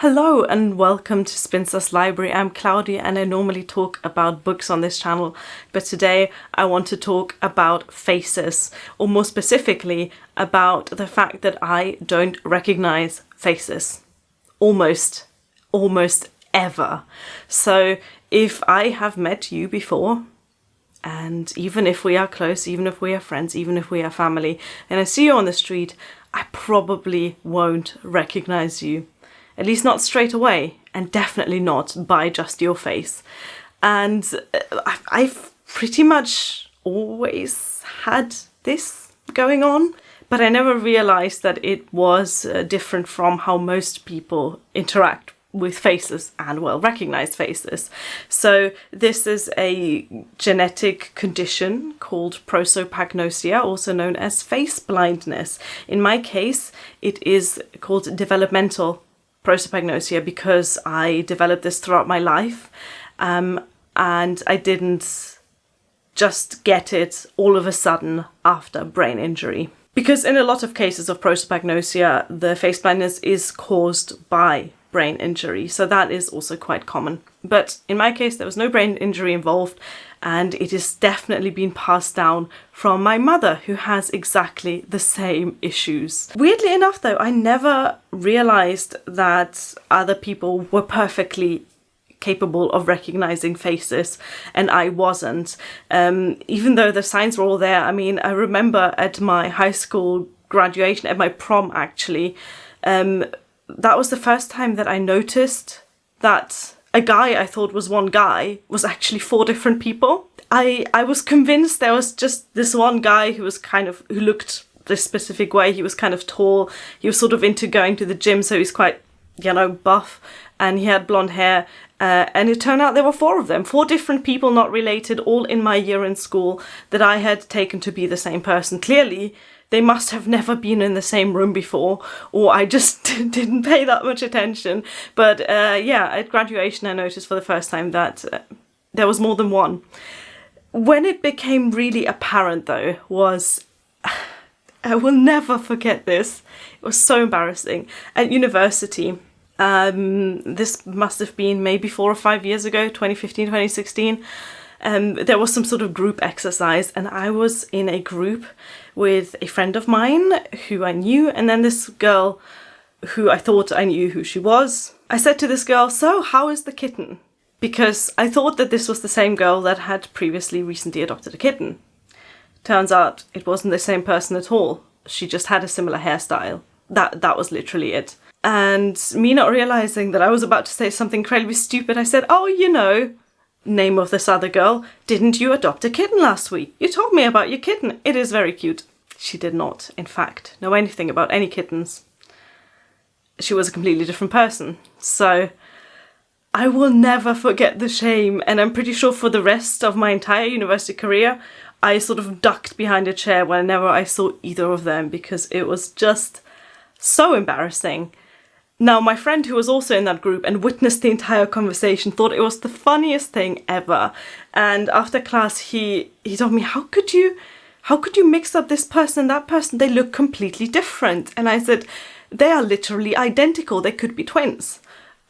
Hello and welcome to Spinster's Library. I'm Claudia and I normally talk about books on this channel, but today I want to talk about faces, or more specifically about the fact that I don't recognize faces. Almost ever. So if I have met you before, and even if we are close, even if we are friends, even if we are family, and I see you on the street, I probably won't recognize you. At least not straight away, and definitely not by just your face. And I've pretty much always had this going on, but I never realized that it was different from how most people interact with faces and, well, recognize faces. So this is a genetic condition called prosopagnosia, also known as face blindness. In my case, it is called developmental prosopagnosia because I developed this throughout my life, and I didn't just get it all of a sudden after brain injury. Because in a lot of cases of prosopagnosia, the face blindness is caused by brain injury, so that is also quite common. But in my case, there was no brain injury involved, and it is definitely been passed down from my mother, who has exactly the same issues. Weirdly enough, though, I never realized that other people were perfectly capable of recognizing faces and I wasn't. Even though the signs were all there. I mean, I remember at my high school graduation, at my prom actually, that was the first time that I noticed that a guy I thought was one guy was actually four different people. I was convinced there was just this one guy who looked this specific way. He was kind of tall. He was sort of into going to the gym, so he's quite, buff, and he had blonde hair. And it turned out there were four of them, four different people, not related, all in my year in school, that I had taken to be the same person. Clearly, they must have never been in the same room before, or I just didn't pay that much attention. But at graduation, I noticed for the first time that there was more than one. When it became really apparent, though, was... I will never forget this. It was so embarrassing. At university, this must have been maybe 4 or 5 years ago, 2015, 2016, there was some sort of group exercise, and I was in a group with a friend of mine who I knew, and then this girl who I thought I knew who she was. I said to this girl, "So, how is the kitten?" Because I thought that this was the same girl that had recently adopted a kitten. Turns out it wasn't the same person at all. She just had a similar hairstyle. That was literally it. And me not realizing that I was about to say something incredibly stupid, I said, "Oh, name of this other girl, didn't you adopt a kitten last week? You told me about your kitten. It is very cute." She did not, in fact, know anything about any kittens. She was a completely different person. So I will never forget the shame, and I'm pretty sure for the rest of my entire university career, I sort of ducked behind a chair whenever I saw either of them, because it was just so embarrassing. Now, my friend who was also in that group and witnessed the entire conversation thought it was the funniest thing ever. And after class, he told me, how could you mix up this person and that person? They look completely different. And I said, they are literally identical. They could be twins.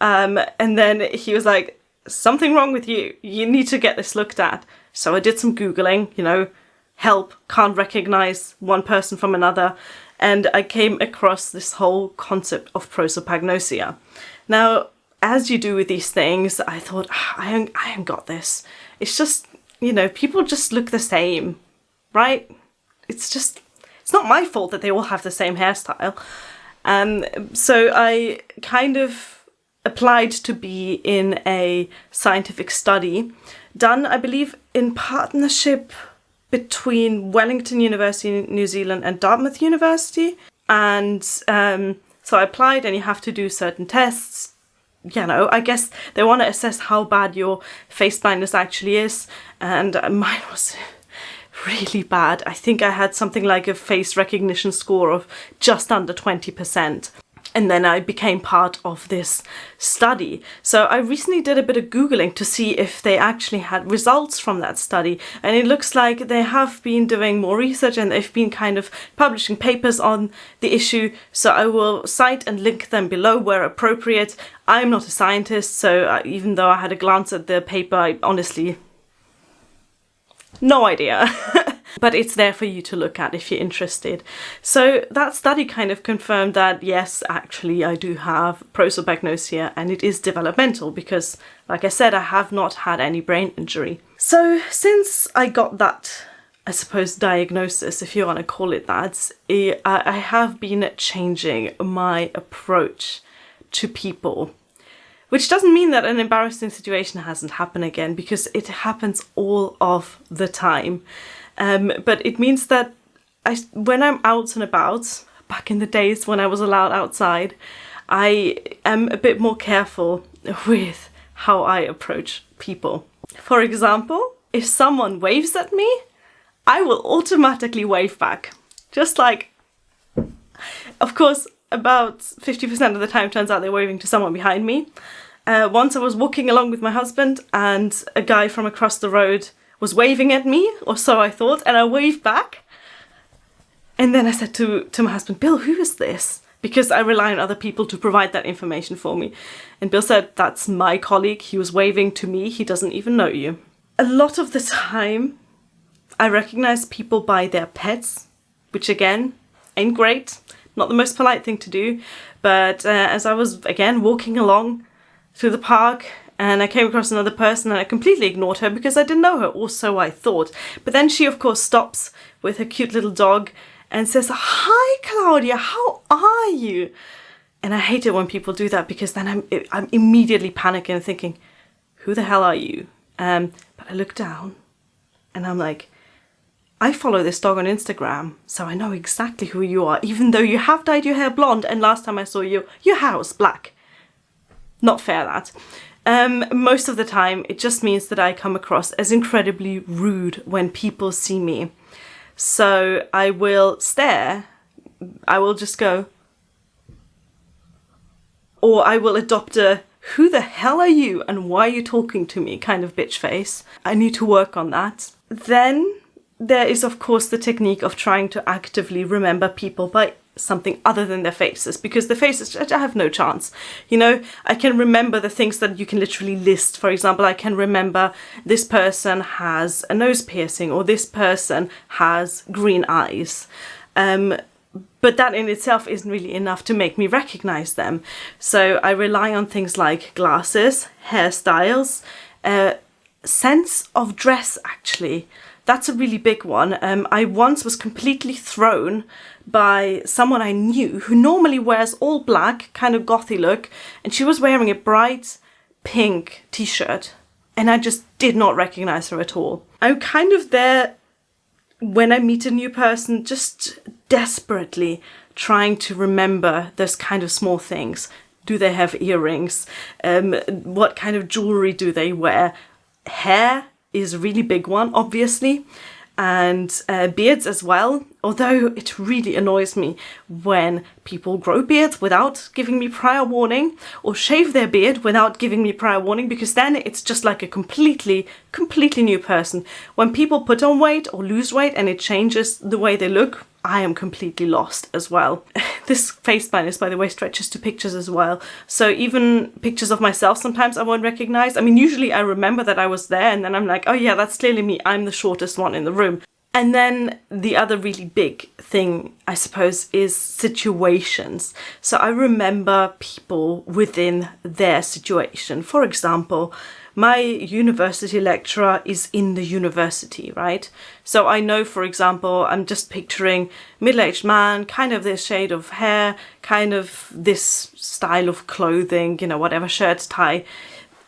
And then he was like, "Something wrong with you. You need to get this looked at." So I did some Googling, help, can't recognize one person from another. And I came across this whole concept of prosopagnosia. Now, as you do with these things, I thought, I ain't got this. It's just, people just look the same, right? It's not my fault that they all have the same hairstyle. So I kind of applied to be in a scientific study done, I believe, in partnership between Wellington University in New Zealand and Dartmouth University. And so I applied, and you have to do certain tests. I guess they want to assess how bad your face blindness actually is. And mine was really bad. I think I had something like a face recognition score of just under 20%. And then I became part of this study. So I recently did a bit of Googling to see if they actually had results from that study. And it looks like they have been doing more research and they've been kind of publishing papers on the issue. So I will cite and link them below where appropriate. I'm not a scientist, so even though I had a glance at the paper, I honestly, no idea. But it's there for you to look at if you're interested. So that study kind of confirmed that, yes, actually I do have prosopagnosia and it is developmental because, like I said, I have not had any brain injury. So since I got that, I suppose, diagnosis, if you want to call it that, I have been changing my approach to people. Which doesn't mean that an embarrassing situation hasn't happened again, because it happens all of the time. But it means that when I'm out and about, back in the days when I was allowed outside, I am a bit more careful with how I approach people. For example, if someone waves at me, I will automatically wave back. Just like, of course, about 50% of the time turns out they're waving to someone behind me. Once I was walking along with my husband and a guy from across the road was waving at me, or so I thought, and I waved back. And then I said to my husband, Bill, who is this? Because I rely on other people to provide that information for me. And Bill said, that's my colleague. He was waving to me. He doesn't even know you. A lot of the time, I recognize people by their pets, which again, ain't great. Not the most polite thing to do. But as I was, again, walking along through the park, and I came across another person and I completely ignored her because I didn't know her, or so I thought. But then she, of course, stops with her cute little dog and says, "Hi, Claudia, how are you?" And I hate it when people do that because then I'm immediately panicking and thinking, who the hell are you? But I look down and I'm like, I follow this dog on Instagram, so I know exactly who you are, even though you have dyed your hair blonde and last time I saw you, your hair was black. Not fair, that. Most of the time, it just means that I come across as incredibly rude when people see me. So I will stare, I will just go, or I will adopt a, who the hell are you and why are you talking to me kind of bitch face. I need to work on that. Then there is, of course, the technique of trying to actively remember people by something other than their faces, because the faces, I have no chance. You know, I can remember the things that you can literally list. For example, I can remember this person has a nose piercing or this person has green eyes. But that in itself isn't really enough to make me recognize them. So I rely on things like glasses, hairstyles, sense of dress, actually. That's a really big one. I once was completely thrown by someone I knew who normally wears all black, kind of gothy look, and she was wearing a bright pink t-shirt, and I just did not recognize her at all. I'm kind of there when I meet a new person, just desperately trying to remember those kind of small things. Do they have earrings? What kind of jewelry do they wear? Hair is a really big one, obviously, and beards as well, although it really annoys me when people grow beards without giving me prior warning, or shave their beard without giving me prior warning, because then it's just like a completely new person. When people put on weight or lose weight and it changes the way they look, I am completely lost as well. This face blindness, by the way, stretches to pictures as well. So even pictures of myself sometimes I won't recognize. I mean, usually I remember that I was there and then I'm like, oh yeah, that's clearly me. I'm the shortest one in the room. And then the other really big thing, I suppose, is situations. So I remember people within their situation. For example, my university lecturer is in the university, right? So I know, for example, I'm just picturing middle-aged man, kind of this shade of hair, kind of this style of clothing, you know, whatever, shirt, tie.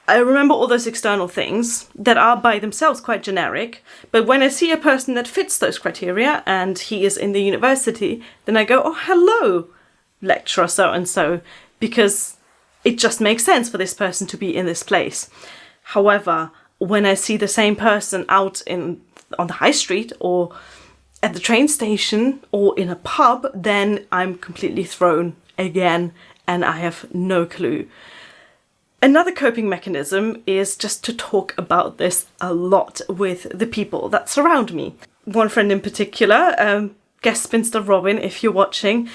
I remember all those external things that are by themselves quite generic, but when I see a person that fits those criteria and he is in the university, then I go, oh, hello, lecturer so-and-so, because it just makes sense for this person to be in this place. However, when I see the same person out on the high street or at the train station or in a pub, then I'm completely thrown again. and I have no clue. Another coping mechanism is just to talk about this a lot with the people that surround me. One friend in particular, guest spinster Robin, if you're watching,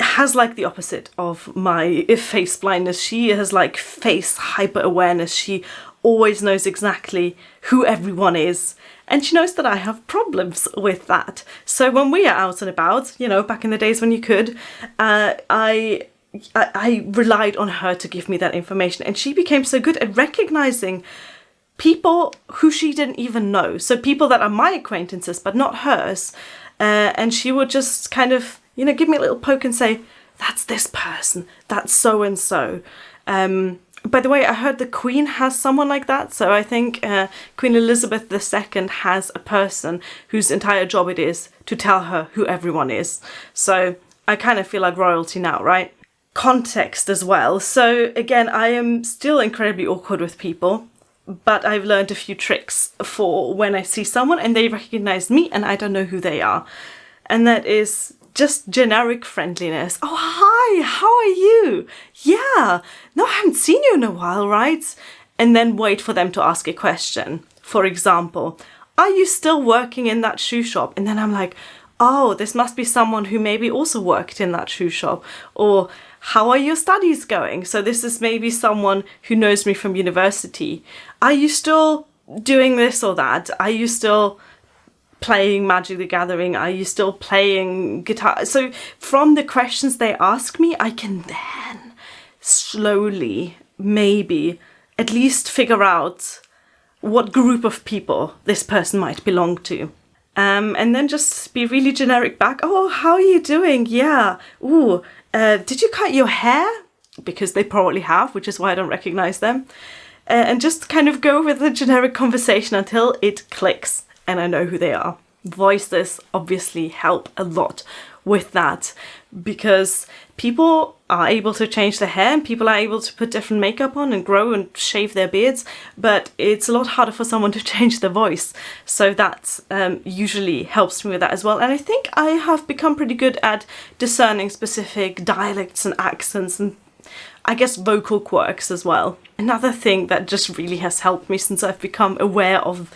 has like the opposite of my face blindness. She has like face hyper awareness. She always knows exactly who everyone is, and she knows that I have problems with that. So when we are out and about, you know, back in the days when you could, I relied on her to give me that information, and she became so good at recognizing people who she didn't even know. So people that are my acquaintances but not hers, and she would just kind of, you know, give me a little poke and say, that's this person, that's so and so. By the way, I heard the Queen has someone like that, so I think Queen Elizabeth II has a person whose entire job it is to tell her who everyone is. So I kind of feel like royalty now, right? Context as well. So again, I am still incredibly awkward with people, but I've learned a few tricks for when I see someone and they recognize me and I don't know who they are. And that is just generic friendliness. Oh, hi, how are you? Yeah, no, I haven't seen you in a while, right? And then wait for them to ask a question. For example, are you still working in that shoe shop? And then I'm like, oh, this must be someone who maybe also worked in that shoe shop. Or how are your studies going? So this is maybe someone who knows me from university. Are you still doing this or that? Are you still playing Magic the Gathering? Are you still playing guitar? So from the questions they ask me, I can then slowly, maybe, at least figure out what group of people this person might belong to. And then just be really generic back. Oh, how are you doing? Yeah. Ooh, did you cut your hair? Because they probably have, which is why I don't recognize them. And just kind of go with the generic conversation until it clicks and I know who they are. Voices obviously help a lot with that, because people are able to change their hair and people are able to put different makeup on and grow and shave their beards, but it's a lot harder for someone to change their voice. So that usually helps me with that as well. And I think I have become pretty good at discerning specific dialects and accents and I guess vocal quirks as well. Another thing that just really has helped me since I've become aware of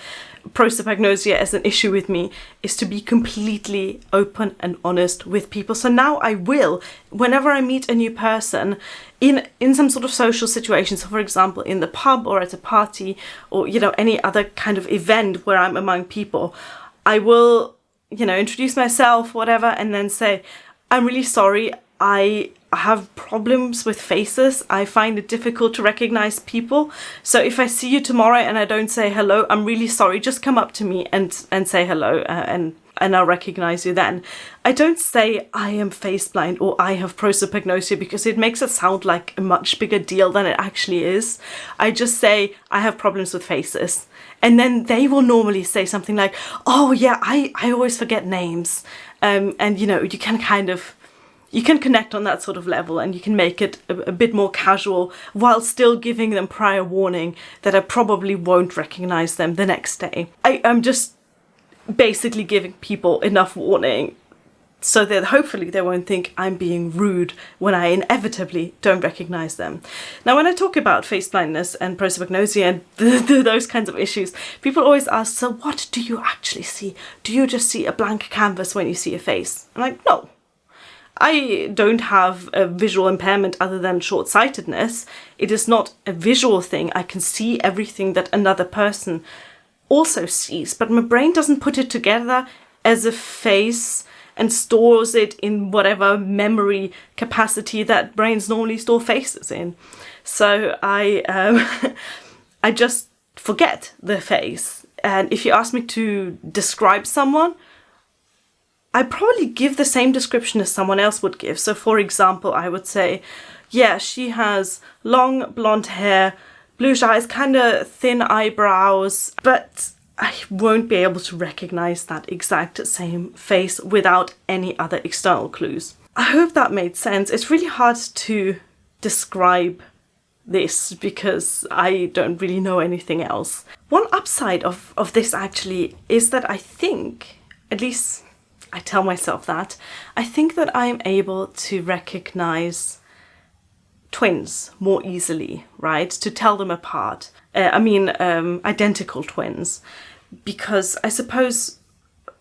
prosopagnosia as an issue with me is to be completely open and honest with people. So now I will, whenever I meet a new person in some sort of social situation, so for example in the pub or at a party or, you know, any other kind of event where I'm among people, I will, you know, introduce myself, whatever, and then say, I'm really sorry, I have problems with faces. I find it difficult to recognize people. So if I see you tomorrow and I don't say hello, I'm really sorry. Just come up to me and say hello and I'll recognize you then. I don't say I am face blind or I have prosopagnosia because it makes it sound like a much bigger deal than it actually is. I just say I have problems with faces. And then they will normally say something like, oh yeah, I always forget names. And you know, you can connect on that sort of level and you can make it a bit more casual while still giving them prior warning that I probably won't recognize them the next day. I'm just basically giving people enough warning so that hopefully they won't think I'm being rude when I inevitably don't recognize them. Now, when I talk about face blindness and prosopagnosia and those kinds of issues, people always ask, so what do you actually see? Do you just see a blank canvas when you see a face? I'm like, no. I don't have a visual impairment other than short-sightedness. It is not a visual thing. I can see everything that another person also sees, but my brain doesn't put it together as a face and stores it in whatever memory capacity that brains normally store faces in. So I just forget the face. And if you ask me to describe someone, I probably give the same description as someone else would give. So for example, I would say, yeah, she has long blonde hair, blue eyes, kind of thin eyebrows, but I won't be able to recognize that exact same face without any other external clues. I hope that made sense. It's really hard to describe this because I don't really know anything else. One upside of this actually is that I think, at least I tell myself that, I think that I'm able to recognize twins more easily, right? To tell them apart. Identical twins. Because I suppose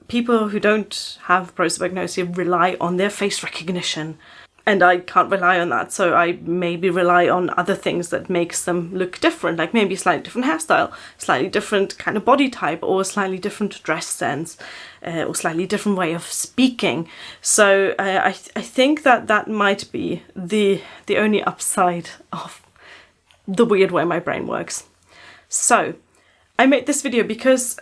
people who don't have prosopagnosia rely on their face recognition. And I can't rely on that, so I maybe rely on other things that makes them look different, like maybe a slightly different hairstyle, slightly different kind of body type, or a slightly different dress sense, or slightly different way of speaking. So I think that might be the only upside of the weird way my brain works. So I made this video because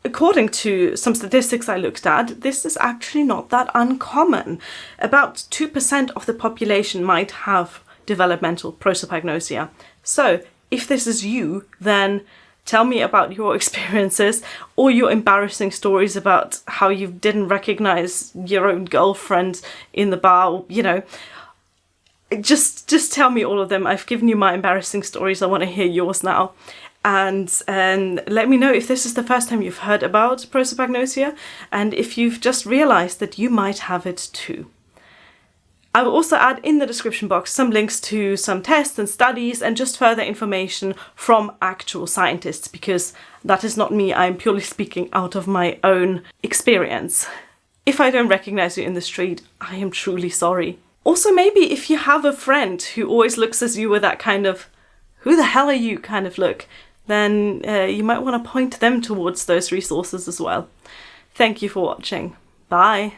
according to some statistics I looked at, this is actually not that uncommon. About 2% of the population might have developmental prosopagnosia. So if this is you, then tell me about your experiences or your embarrassing stories about how you didn't recognize your own girlfriend in the bar, you know. Just tell me all of them. I've given you my embarrassing stories. I want to hear yours now. And let me know if this is the first time you've heard about prosopagnosia and if you've just realized that you might have it too. I will also add in the description box some links to some tests and studies and just further information from actual scientists, because that is not me. I'm purely speaking out of my own experience. If I don't recognize you in the street, I am truly sorry. Also, maybe if you have a friend who always looks at you with that kind of "who the hell are you" kind of look, then you might want to point them towards those resources as well. Thank you for watching. Bye!